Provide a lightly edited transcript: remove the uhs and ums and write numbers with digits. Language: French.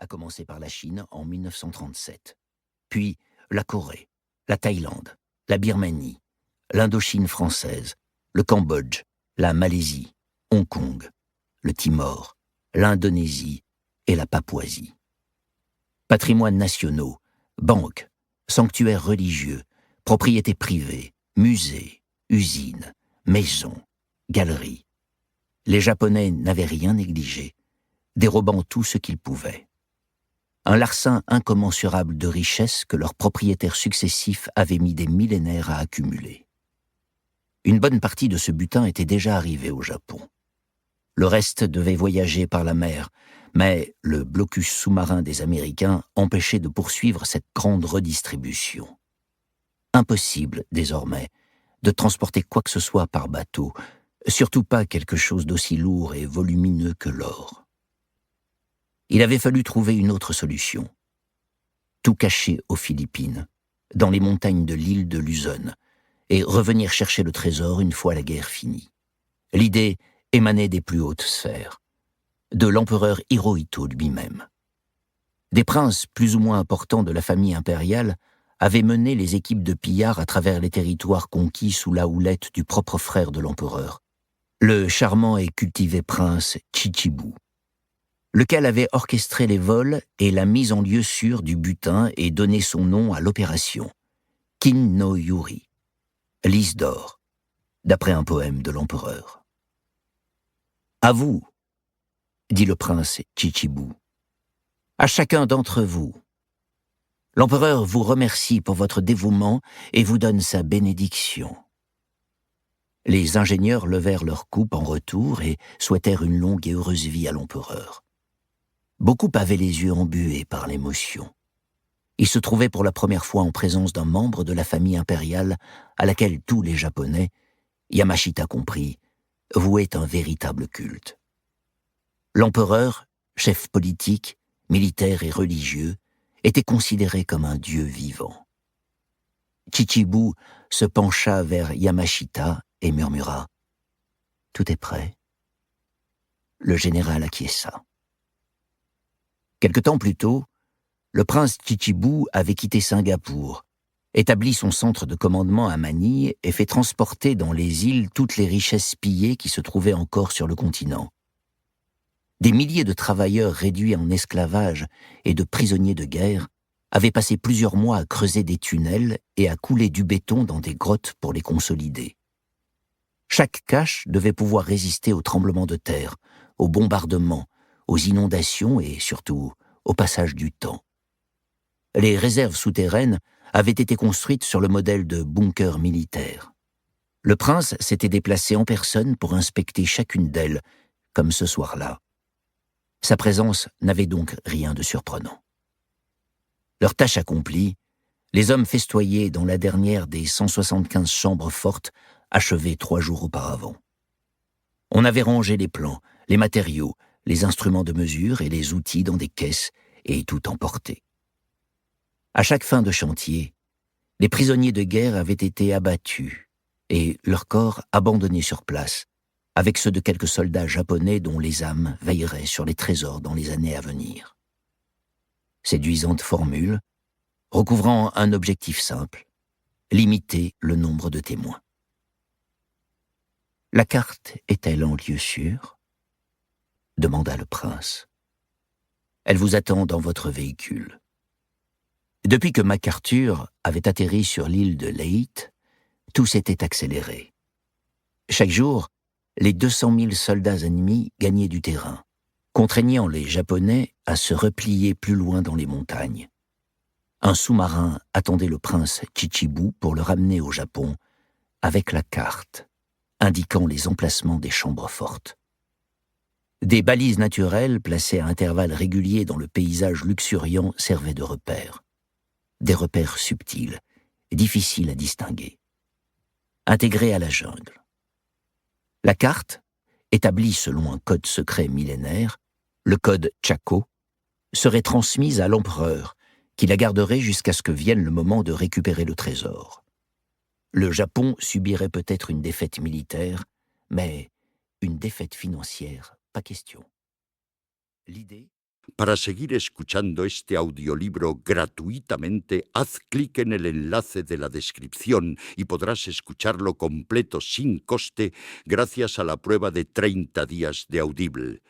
à commencer par la Chine en 1937. Puis la Corée, la Thaïlande, la Birmanie, l'Indochine française, le Cambodge, la Malaisie, Hong Kong, le Timor, l'Indonésie et la Papouasie. Patrimoines nationaux, banques, sanctuaires religieux, propriétés privées, musées, usines, maisons, galeries. Les Japonais n'avaient rien négligé, dérobant tout ce qu'ils pouvaient. Un larcin incommensurable de richesses que leurs propriétaires successifs avaient mis des millénaires à accumuler. Une bonne partie de ce butin était déjà arrivée au Japon. Le reste devait voyager par la mer, mais le blocus sous-marin des Américains empêchait de poursuivre cette grande redistribution. Impossible, désormais, de transporter quoi que ce soit par bateau, surtout pas quelque chose d'aussi lourd et volumineux que l'or. Il avait fallu trouver une autre solution. Tout cacher aux Philippines, dans les montagnes de l'île de Luzon, et revenir chercher le trésor une fois la guerre finie. L'idée émanait des plus hautes sphères, de l'empereur Hirohito lui-même. Des princes plus ou moins importants de la famille impériale avaient mené les équipes de pillards à travers les territoires conquis sous la houlette du propre frère de l'empereur, le charmant et cultivé prince Chichibu, lequel avait orchestré les vols et la mise en lieu sûr du butin et donné son nom à l'opération, Kin no Yuri, lys d'or, d'après un poème de l'empereur. « À vous, dit le prince Chichibu, à chacun d'entre vous. L'empereur vous remercie pour votre dévouement et vous donne sa bénédiction. » Les ingénieurs levèrent leur coupe en retour et souhaitèrent une longue et heureuse vie à l'empereur. Beaucoup avaient les yeux embués par l'émotion. Ils se trouvaient pour la première fois en présence d'un membre de la famille impériale à laquelle tous les Japonais, Yamashita compris, vouaient un véritable culte. L'empereur, chef politique, militaire et religieux, était considéré comme un dieu vivant. Chichibu se pencha vers Yamashita et murmura « Tout est prêt ?» Le général acquiesça. Quelque temps plus tôt, le prince Chichibu avait quitté Singapour, établi son centre de commandement à Manille et fait transporter dans les îles toutes les richesses pillées qui se trouvaient encore sur le continent. Des milliers de travailleurs réduits en esclavage et de prisonniers de guerre avaient passé plusieurs mois à creuser des tunnels et à couler du béton dans des grottes pour les consolider. Chaque cache devait pouvoir résister aux tremblements de terre, aux bombardements, aux inondations et surtout au passage du temps. Les réserves souterraines avaient été construites sur le modèle de bunkers militaires. Le prince s'était déplacé en personne pour inspecter chacune d'elles, comme ce soir-là. Sa présence n'avait donc rien de surprenant. Leur tâche accomplie, les hommes festoyaient dans la dernière des 175 chambres fortes achevées 3 jours auparavant. On avait rangé les plans, les matériaux, les instruments de mesure et les outils dans des caisses et tout emporté. À chaque fin de chantier, les prisonniers de guerre avaient été abattus et leurs corps abandonnés sur place, avec ceux de quelques soldats japonais dont les âmes veilleraient sur les trésors dans les années à venir. Séduisante formule, recouvrant un objectif simple, limiter le nombre de témoins. « La carte est-elle en lieu sûr ?» demanda le prince. « Elle vous attend dans votre véhicule. » Depuis que MacArthur avait atterri sur l'île de Leyte, tout s'était accéléré. Chaque jour, les 200 000 soldats ennemis gagnaient du terrain, contraignant les Japonais à se replier plus loin dans les montagnes. Un sous-marin attendait le prince Chichibu pour le ramener au Japon avec la carte, indiquant les emplacements des chambres fortes. Des balises naturelles placées à intervalles réguliers dans le paysage luxuriant servaient de repères. Des repères subtils, difficiles à distinguer. Intégrés à la jungle. La carte, établie selon un code secret millénaire, le code Chaco, serait transmise à l'empereur, qui la garderait jusqu'à ce que vienne le moment de récupérer le trésor. Le Japon subirait peut-être une défaite militaire, mais une défaite financière, pas question. L'idée Para seguir escuchando este audiolibro gratuitamente, haz clic en el enlace de la descripción y podrás escucharlo completo sin coste gracias a la prueba de 30 días de Audible.